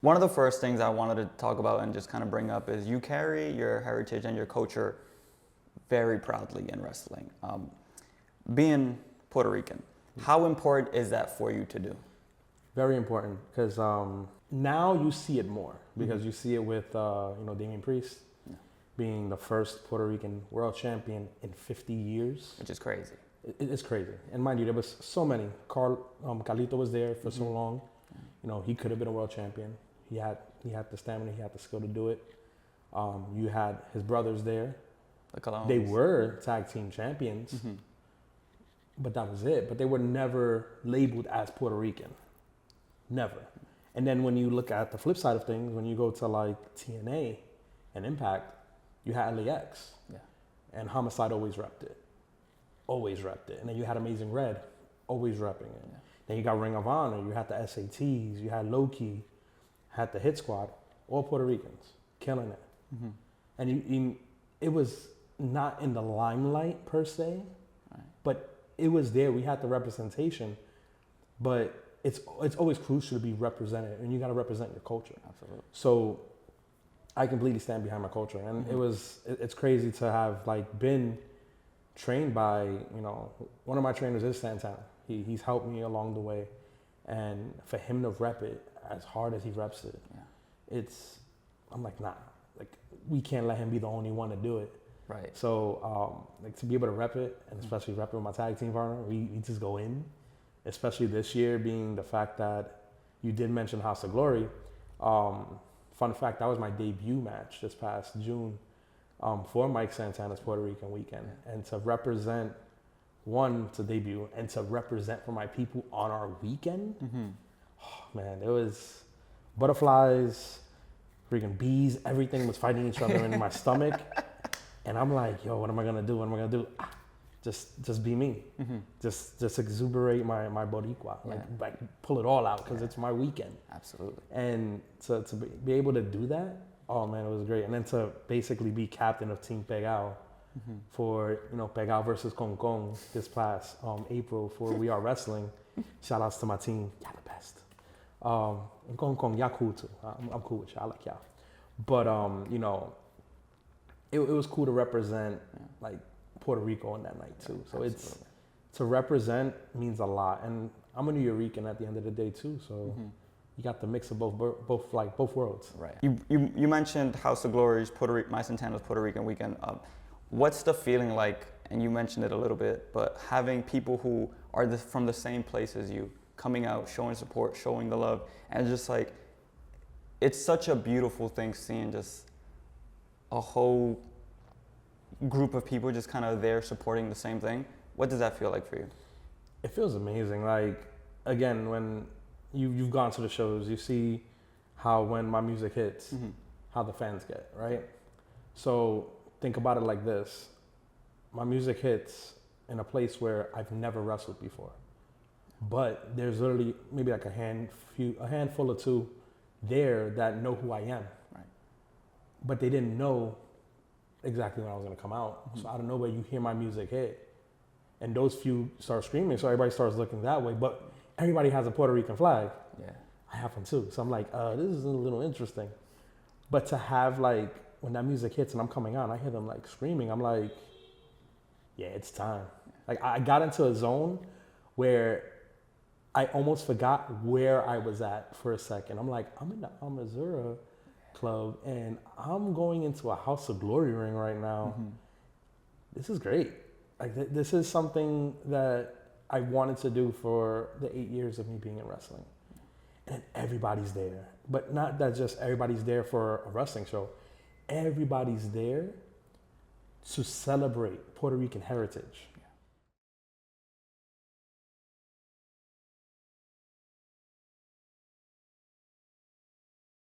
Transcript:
One of the first things I wanted to talk about and just kind of bring up is you carry your heritage and your culture very proudly in wrestling. Being Puerto Rican, how important is that for you to do? Very important, because now you see it more, because you see it with Damian Priest being the first Puerto Rican world champion in 50 years. Which is crazy. It's crazy. And mind you, there was so many. Carlito was there for so long. You know, he could have been a world champion. He had the stamina, he had the skill to do it. You had his brothers there. They were tag team champions, but that was it. But they were never labeled as Puerto Rican. Never. And then when you look at the flip side of things, when you go to like TNA and Impact, you had LAX. Yeah. And Homicide always repped it. Always repped it. And then you had Amazing Red, always repping it. Yeah. Then you got Ring of Honor, you had the SATs, you had Loki, had the Hit Squad, all Puerto Ricans, killing it. And it was not in the limelight per se, but it was there. We had the representation, but it's always crucial to be represented, and you got to represent your culture. Absolutely. So I completely stand behind my culture, and it's crazy to have like been trained by, one of my trainers is Santana. He's helped me along the way, and for him to rep it as hard as he reps it, I'm like, nah, like we can't let him be the only one to do it. Right. So like to be able to rep it, and especially rep it with my tag team partner, we just go in, especially this year being the fact that you did mention House of Glory. Fun fact, that was my debut match this past June for Mike Santana's Puerto Rican weekend. And to represent, to debut, and to represent for my people on our weekend, oh, man, it was butterflies, freaking bees, everything was fighting each other in my stomach. And I'm like, yo, what am I gonna do? What am I gonna do? Just be me. Just exuberate my boricua. Like pull it all out, because it's my weekend. Absolutely. And to be able to do that, oh man, it was great. And then to basically be captain of Team Pegao for, Pegao versus Con Con this past April for We Are Wrestling. Shout outs to my team. Y'all the best. And Con Con, y'all cool too. I'm cool with y'all. I like y'all. But, it was cool to represent like Puerto Rico on that night too. So it's to represent means a lot, and I'm a New Yorican at the end of the day too. So you got the mix of both worlds. Right. You mentioned House of Glory's my Santana's Puerto Rican weekend. What's the feeling like? And you mentioned it a little bit, but having people who are from the same place as you coming out, showing support, showing the love, and just like it's such a beautiful thing seeing just a whole group of people just kind of there supporting the same thing. What does that feel like for you? It feels amazing. Like, again, when you've gone to the shows, you see how when my music hits, how the fans get, right? So think about it like this. My music hits in a place where I've never wrestled before. But there's literally maybe like a handful or two there that know who I am. But they didn't know exactly when I was going to come out. So out of nowhere, you hear my music hit, and those few start screaming, so everybody starts looking that way. But everybody has a Puerto Rican flag. Yeah, I have one too. So I'm like, this is a little interesting. But to have like, when that music hits and I'm coming out, and I hear them like screaming, I'm like, yeah, it's time. Like I got into a zone where I almost forgot where I was at for a second. I'm like, I'm in the Amazura club, and I'm going into a House of Glory ring right now. This is great. Like this is something that I wanted to do for the 8 years of me being in wrestling. And everybody's there. But not that just everybody's there for a wrestling show. Everybody's there to celebrate Puerto Rican heritage.